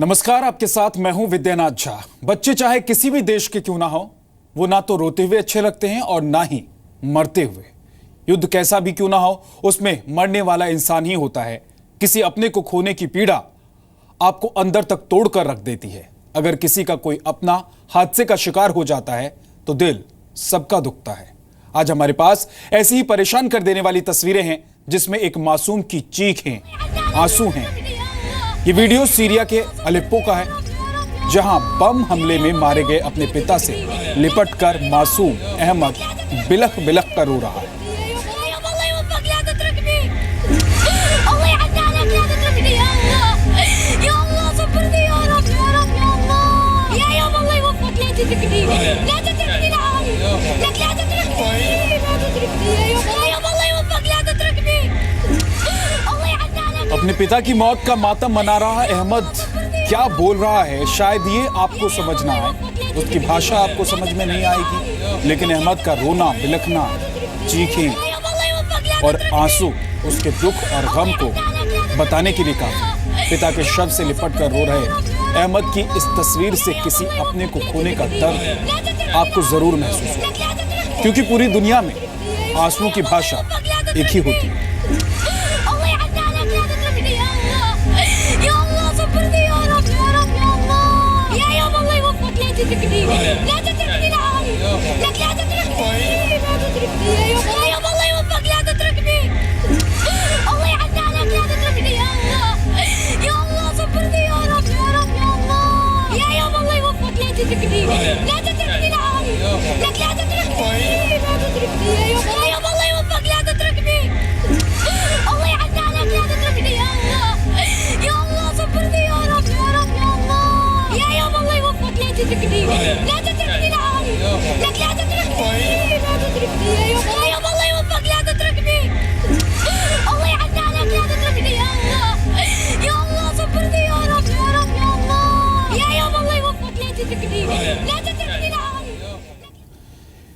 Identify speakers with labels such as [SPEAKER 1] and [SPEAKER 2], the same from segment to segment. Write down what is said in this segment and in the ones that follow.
[SPEAKER 1] नमस्कार, आपके साथ मैं हूं विद्यानाथ झा। बच्चे चाहे किसी भी देश के क्यों ना हो, वो ना तो रोते हुए अच्छे लगते हैं और ना ही मरते हुए। युद्ध कैसा भी क्यों ना हो, उसमें मरने वाला इंसान ही होता है। किसी अपने को खोने की पीड़ा आपको अंदर तक तोड़ कर रख देती है। अगर किसी का कोई अपना हादसे का शिकार हो जाता है तो दिल सबका दुखता है। आज हमारे पास ऐसी ही परेशान कर देने वाली तस्वीरें हैं जिसमें एक मासूम की चीख है, आंसू हैं। ये वीडियो सीरिया के अलेप्पो का है, जहां बम हमले में मारे गए अपने पिता से लिपटकर मासूम अहमद बिलख बिलख कर रो रहा है। अपने पिता की मौत का मातम मना रहा अहमद क्या बोल रहा है, शायद ये आपको समझ ना आए, उसकी भाषा आपको समझ में नहीं आएगी, लेकिन अहमद का रोना, बिलखना, चीखें और आंसू उसके दुख और गम को बताने के लिए काफी। पिता के शव से लिपट कर रो रहे अहमद की इस तस्वीर से किसी अपने को खोने का दर्द आपको जरूर महसूस होगा, क्योंकि पूरी दुनिया में आंसुओं की भाषा एक ही होती है।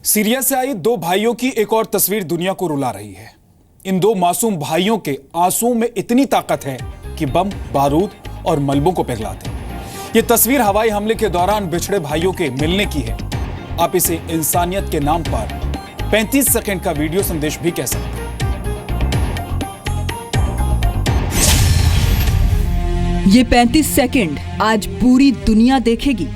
[SPEAKER 1] सीरिया से आई दो भाइयों की एक और तस्वीर दुनिया को रुला रही है। इन दो मासूम भाइयों के आंसुओं में इतनी ताकत है कि बम, बारूद और मलबों को पिघलाते। ये तस्वीर हवाई हमले के दौरान बिछड़े भाइयों के मिलने की है। आप इसे इंसानियत के नाम पर 35 सेकंड का वीडियो संदेश भी कह सकते हैं।
[SPEAKER 2] ये 35 सेकंड आज पूरी दुनिया देखेगी।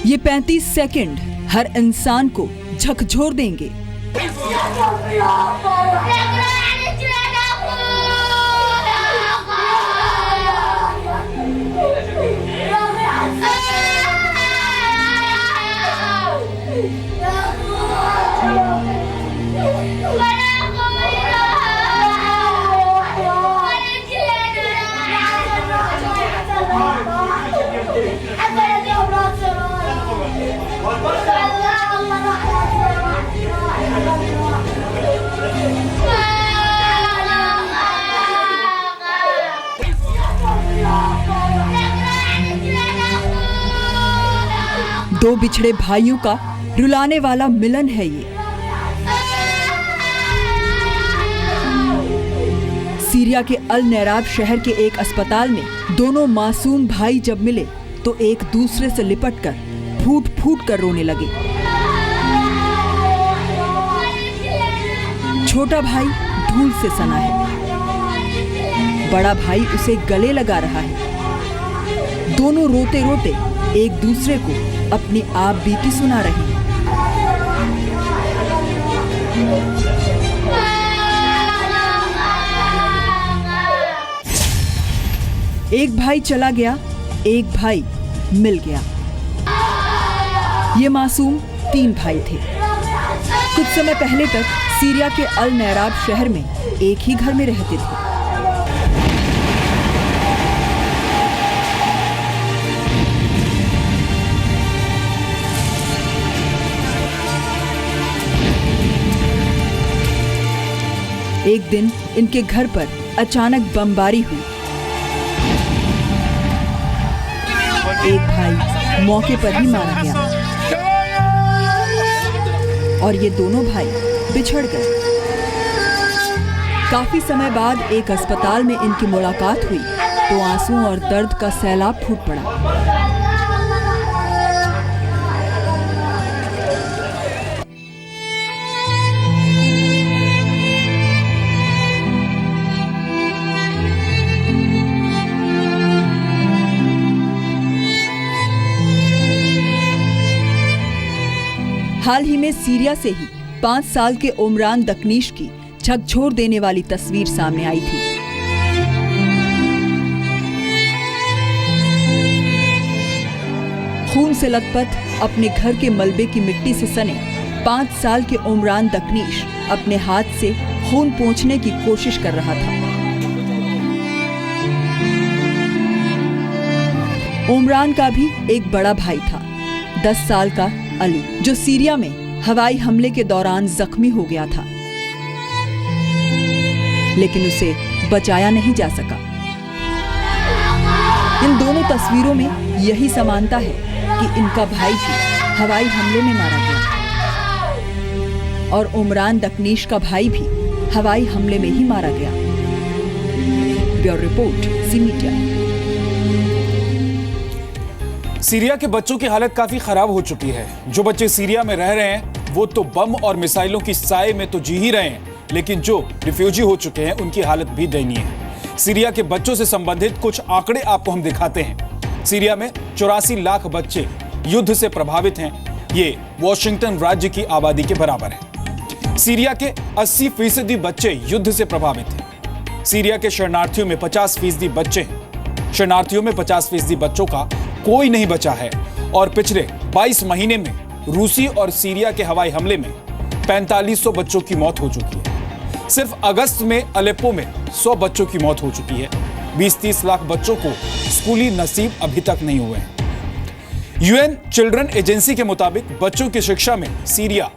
[SPEAKER 2] ये 35 सेकंड हर इंसान को झकझोर देंगे। दो बिछड़े भाइयों का रुलाने वाला मिलन है ये। सीरिया के अल नैराब शहर के एक अस्पताल में दोनों मासूम भाई जब मिले तो एक दूसरे से लिपटकर फूट फूट कर रोने लगे। छोटा भाई धूल से सना है, बड़ा भाई उसे गले लगा रहा है। दोनों रोते रोते एक दूसरे को अपनी आप बीती सुना रहे हैं। एक भाई चला गया, एक भाई मिल गया। ये मासूम 3 भाई थे। कुछ समय पहले तक सीरिया के अल नैराब शहर में एक ही घर में रहते थे। एक दिन इनके घर पर अचानक बमबारी हुई। एक भाई मौके पर ही मारा गया और ये दोनों भाई बिछड़ गए। काफी समय बाद एक अस्पताल में इनकी मुलाकात हुई तो आंसू और दर्द का सैलाब फूट पड़ा। हाल ही में सीरिया से ही 5 साल के उमरान दकनीश की झकझोर देने वाली तस्वीर सामने आई थी। खून से लथपथ अपने घर के मलबे की मिट्टी से सने 5 साल के उमरान दकनीश अपने हाथ से खून पोंछने की कोशिश कर रहा था। उमरान का भी एक बड़ा भाई था, 10 साल का अली, जो सीरिया में हवाई हमले के दौरान जख्मी हो गया था, लेकिन उसे बचाया नहीं जा सका। इन दोनों तस्वीरों में यही समानता है कि इनका भाई भी हवाई हमले में मारा गया और उमरान दकनीश का भाई भी हवाई हमले में ही मारा गया। ब्यूरो रिपोर्ट, ज़ी मीडिया।
[SPEAKER 1] सीरिया के बच्चों की हालत काफी खराब हो चुकी है। जो बच्चे सीरिया में रह रहे हैं वो तो बम और मिसाइलों की साए में तो जी ही रहे हैं, लेकिन जो रिफ्यूजी हो चुके हैं उनकी हालत भी दयनीय है। सीरिया के बच्चों से संबंधित कुछ आंकड़े आपको हम दिखाते हैं। सीरिया में 84 लाख बच्चे युद्ध से प्रभावित हैं। ये वॉशिंगटन राज्य की आबादी के बराबर है। सीरिया के 80% बच्चे युद्ध से प्रभावित हैं। सीरिया के शरणार्थियों में 50% बच्चे हैं। शरणार्थियों में 50% बच्चों का कोई नहीं बचा है और पिछले 22 महीने में रूसी और सीरिया के हवाई हमले में 4500 बच्चों की मौत हो चुकी है। सिर्फ अगस्त में अलेप्पो में 100 बच्चों की मौत हो चुकी है। 20-30 लाख बच्चों को स्कूली नसीब अभी तक नहीं हुए हैं। यूएन चिल्ड्रन एजेंसी के मुताबिक बच्चों की शिक्षा में सीरिया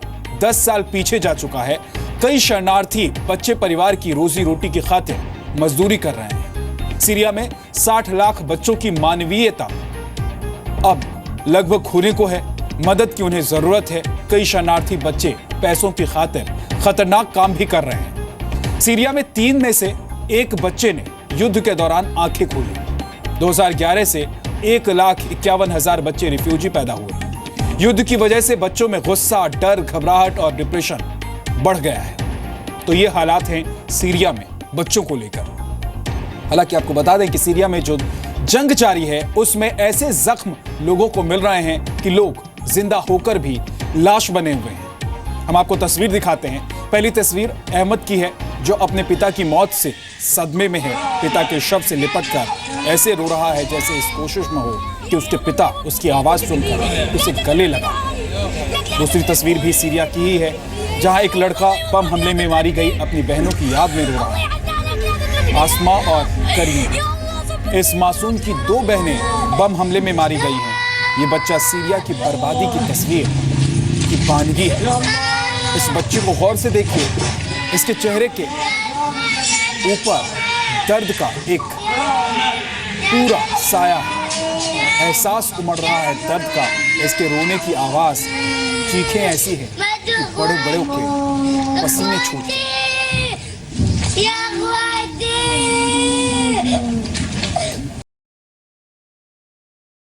[SPEAKER 1] 10 साल पीछे जा चुका है। कई शरणार्थी बच्चे परिवार की रोजी रोटी की खातिर मजदूरी कर रहे हैं। सीरिया में 60 लाख बच्चों की मानवीयता अब लगभग खोने को है। मदद की उन्हें जरूरत है। कई शरणार्थी बच्चे पैसों की खातिर खतरनाक काम भी कर रहे हैं। सीरिया में 3 में से 1 बच्चे ने युद्ध के दौरान आंखें खोली। 2011 से 1,51,000 बच्चे रिफ्यूजी पैदा हुए। युद्ध की वजह से बच्चों में गुस्सा, डर, घबराहट और डिप्रेशन बढ़ गया है। तो ये हालात हैं सीरिया में बच्चों को लेकर। हालांकि आपको बता दें कि सीरिया में जो जंग जारी है उसमें ऐसे जख्म लोगों को मिल रहे हैं कि लोग जिंदा होकर भी लाश बने हुए हैं। हम आपको तस्वीर दिखाते हैं। पहली तस्वीर अहमद की है जो अपने पिता की मौत से सदमे में है। पिता के शव से लिपटकर ऐसे रो रहा है जैसे इस कोशिश में हो कि उसके पिता उसकी आवाज सुनकर उसे गले लगा। दूसरी तस्वीर भी सीरिया की ही है जहां एक लड़का बम हमले में मारी गई अपनी बहनों की याद में रो रहा है। आसमा और करीम, इस मासूम की 2 बहनें बम हमले में मारी गई हैं। ये बच्चा सीरिया की बर्बादी की तस्वीर की बानगी है। इस बच्चे को गौर से देखिए। इसके चेहरे के ऊपर दर्द का एक पूरा साया है। एहसास उमड़ रहा है दर्द का। इसके रोने की आवाज, चीखें ऐसी है कि बड़े बड़े के पसीने छूटते हैं।